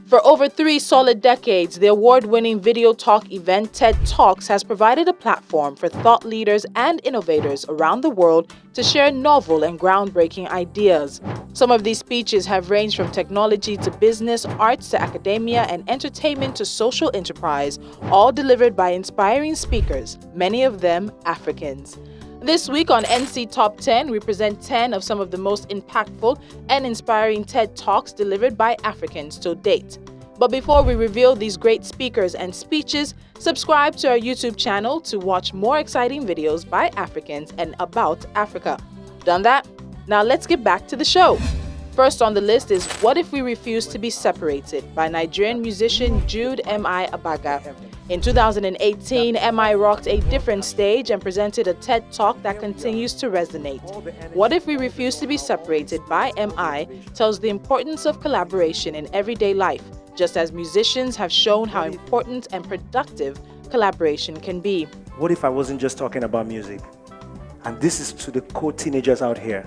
For over 3 solid decades, the award-winning video talk event TED Talks has provided a platform for thought leaders and innovators around the world to share novel and groundbreaking ideas. Some of these speeches have ranged from technology to business, arts to academia, and entertainment to social enterprise, all delivered by inspiring speakers, many of them Africans. This week on NC Top 10, we present 10 of some of the most impactful and inspiring TED Talks delivered by Africans to date. But before we reveal these great speakers and speeches, subscribe to our YouTube channel to watch more exciting videos by Africans and about Africa. Done that? Now let's get back to the show. First on the list is What If We Refuse to Be Separated by Nigerian musician Jude Ibaka. In 2018, MI rocked a different stage and presented a TED Talk that continues to resonate. What If We Refuse to Be Separated by MI tells the importance of collaboration in everyday life, just as musicians have shown how important and productive collaboration can be. What if I wasn't just talking about music? And this is to the co-teenagers out here.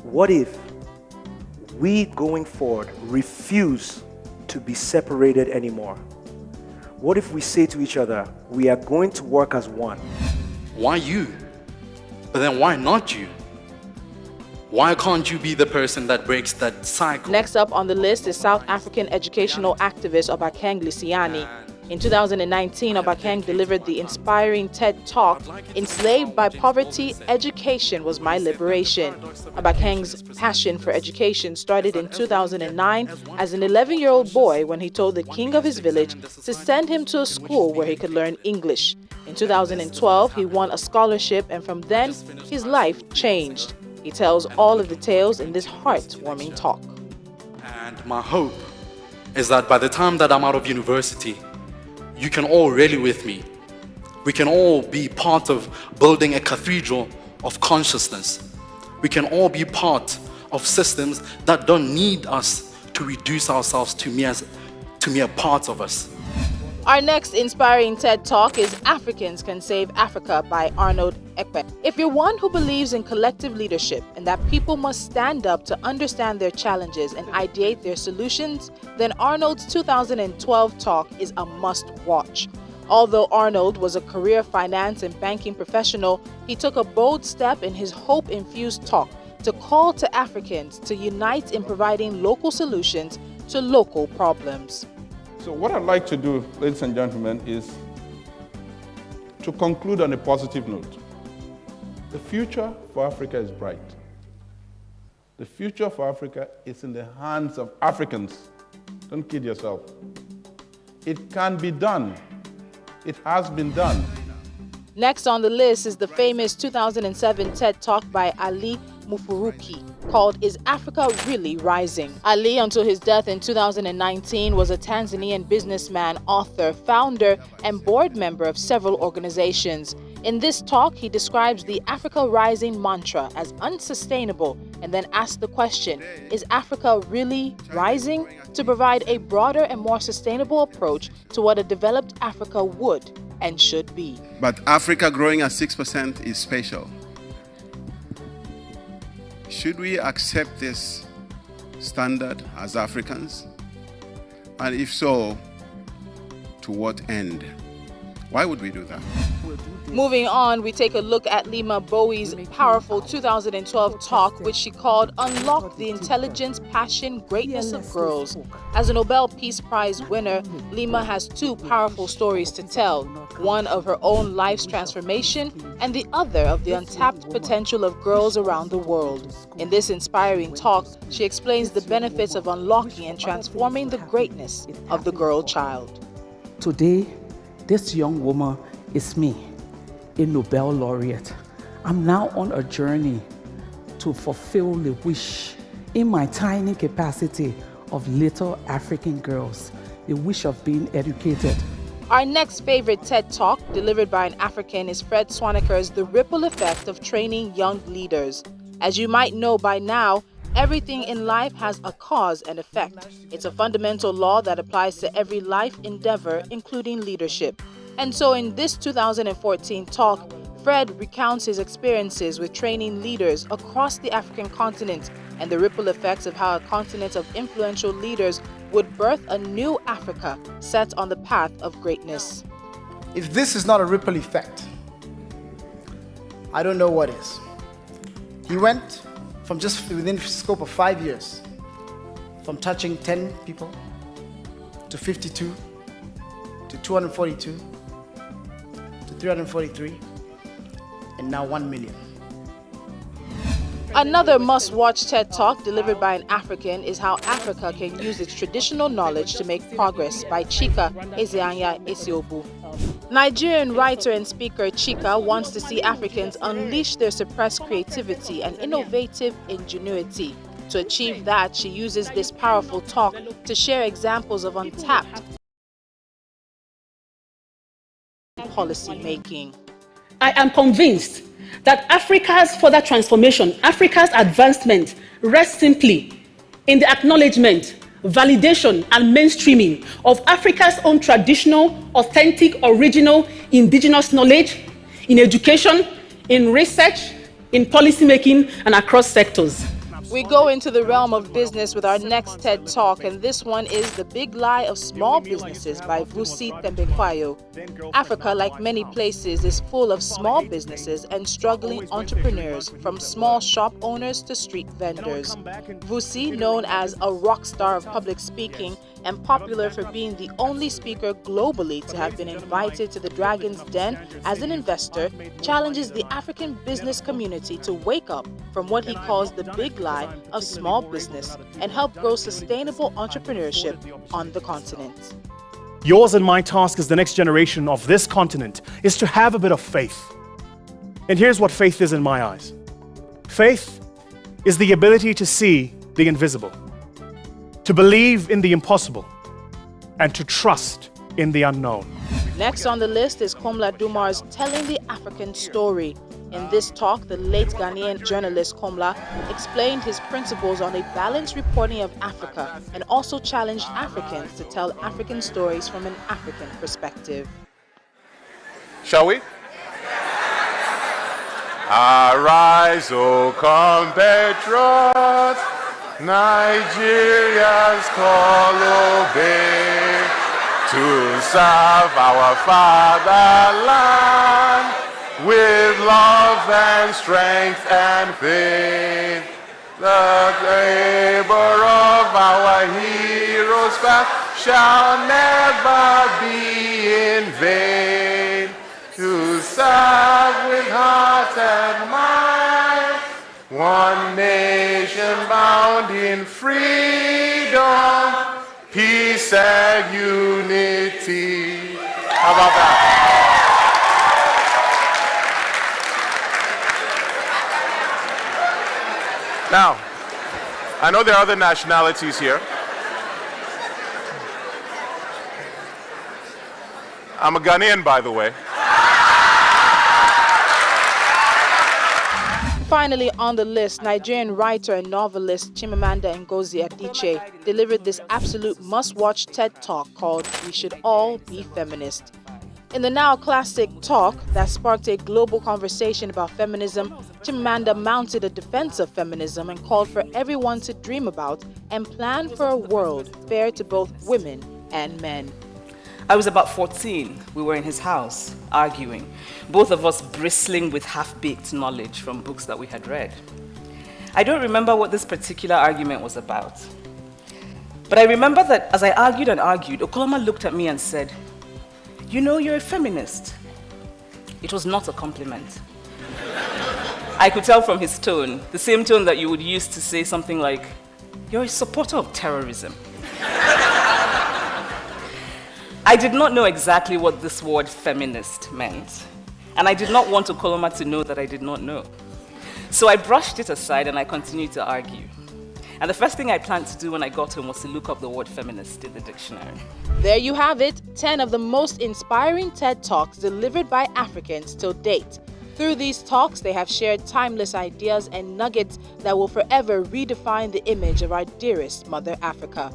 What if we, going forward, refuse to be separated anymore? What if we say to each other, we are going to work as one? Why you? But then why not you? Why can't you be the person that breaks that cycle? Next up on the list is South African educational activist Obakeng Lisiani. In 2019, Obakeng delivered the inspiring TED Talk, Enslaved by Poverty, Education Was My Liberation. Obakeng's passion for education started in 2009 as an 11-year-old boy when he told the king of his village to send him to a school where he could learn English. In 2012, he won a scholarship, and from then, his life changed. He tells all of the tales in this heartwarming talk. And my hope is that by the time that I'm out of university, you can all rally with me. We can all be part of building a cathedral of consciousness. We can all be part of systems that don't need us to reduce ourselves to mere parts of us. Our next inspiring TED Talk is Africans Can Save Africa by Arnold Ekpe. If you're one who believes in collective leadership and that people must stand up to understand their challenges and ideate their solutions, then Arnold's 2012 talk is a must-watch. Although Arnold was a career finance and banking professional, he took a bold step in his hope-infused talk to call to Africans to unite in providing local solutions to local problems. So what I'd like to do, ladies and gentlemen, is to conclude on a positive note. The future for Africa is bright. The future for Africa is in the hands of Africans. Don't kid yourself. It can be done. It has been done. Next on the list is the famous 2007 TED Talk by Ali Mufuruki called Is Africa Really Rising? Ali, until his death in 2019, was a Tanzanian businessman, author, founder, and board member of several organizations. In this talk, he describes the Africa Rising mantra as unsustainable and then asks the question, is Africa really rising? To provide a broader and more sustainable approach to what a developed Africa would and should be. But Africa growing at 6% is special. Should we accept this standard as Africans? And if so, to what end? Why would we do that? Moving on, we take a look at Lima Bowie's powerful 2012 talk, which she called Unlock the Intelligence, Passion, Greatness of Girls. As a Nobel Peace Prize winner, Lima has 2 powerful stories to tell, one of her own life's transformation and the other of the untapped potential of girls around the world. In this inspiring talk, she explains the benefits of unlocking and transforming the greatness of the girl child. Today, this young woman is me, a Nobel laureate. I'm now on a journey to fulfill the wish in my tiny capacity of little African girls, the wish of being educated. Our next favorite TED Talk, delivered by an African, is Fred Swaniker's The Ripple Effect of Training Young Leaders. As you might know by now, everything in life has a cause and effect. It's a fundamental law that applies to every life endeavor, including leadership. And so in this 2014 talk, Fred recounts his experiences with training leaders across the African continent and the ripple effects of how a continent of influential leaders would birth a new Africa set on the path of greatness. If this is not a ripple effect, I don't know what is. He went from just within the scope of 5 years, from touching 10 people to 52 to 242 to 343 and now 1 million. Another must-watch TED Talk delivered by an African is How Africa Can Use Its Traditional Knowledge to Make Progress by Chika Ezeanya Esiobu. Nigerian writer and speaker Chika wants to see Africans unleash their suppressed creativity and innovative ingenuity. To achieve that, she uses this powerful talk to share examples of untapped policy making. I am convinced that Africa's further transformation, Africa's advancement, rests simply in the acknowledgement, validation, and mainstreaming of Africa's own traditional, authentic, original, indigenous knowledge in education, in research, in policymaking, and across sectors. We go into the realm of business with our next TED Talk, and this one is The Big Lie of Small Businesses by Vusi Tembekwayo. Africa, like many places, is full of small businesses and struggling entrepreneurs, from small shop owners to street vendors. Vusi, known as a rock star of public speaking and popular for being the only speaker globally to have been invited to the Dragon's Den as an investor, challenges the African business community to wake up from what he calls the big lie of small business and help grow sustainable entrepreneurship on the continent. Yours and my task as the next generation of this continent is to have a bit of faith. And here's what faith is in my eyes. Faith is the ability to see the invisible, to believe in the impossible, and to trust in the unknown. Next on the list is Komla Dumar's Telling the African Story. In this talk, the late Ghanaian journalist Komla explained his principles on a balanced reporting of Africa and also challenged Africans to tell African stories from an African perspective. Shall we? Arise, O compatriots, Nigeria's call obey, to serve our fatherland with love and strength and faith. The labor of our heroes past shall never be in vain. To serve with heart and mind, one nation bound in freedom, peace and unity. How about that? Now, I know there are other nationalities here. I'm a Ghanaian, by the way. Finally on the list, Nigerian writer and novelist Chimamanda Ngozi Adichie delivered this absolute must-watch TED Talk called We Should All Be Feminist. In the now classic talk that sparked a global conversation about feminism, Chimamanda mounted a defense of feminism and called for everyone to dream about and plan for a world fair to both women and men. I was about 14. We were in his house, arguing, both of us bristling with half-baked knowledge from books that we had read. I don't remember what this particular argument was about. But I remember that as I argued and argued, Okoloma looked at me and said, "You know, you're a feminist." It was not a compliment. I could tell from his tone, the same tone that you would use to say something like, "You're a supporter of terrorism." I did not know exactly what this word feminist meant, and I did not want Okoloma to know that I did not know. So I brushed it aside and I continued to argue. And the first thing I planned to do when I got home was to look up the word feminist in the dictionary. There you have it, 10 of the most inspiring TED Talks delivered by Africans till date. Through these talks, they have shared timeless ideas and nuggets that will forever redefine the image of our dearest Mother Africa.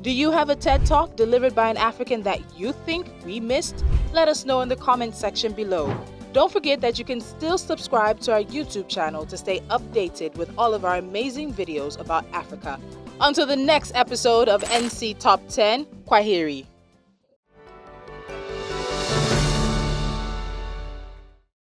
Do you have a TED Talk delivered by an African that you think we missed? Let us know in the comment section below. Don't forget that you can still subscribe to our YouTube channel to stay updated with all of our amazing videos about Africa. Until the next episode of NC Top 10, Kwaheri.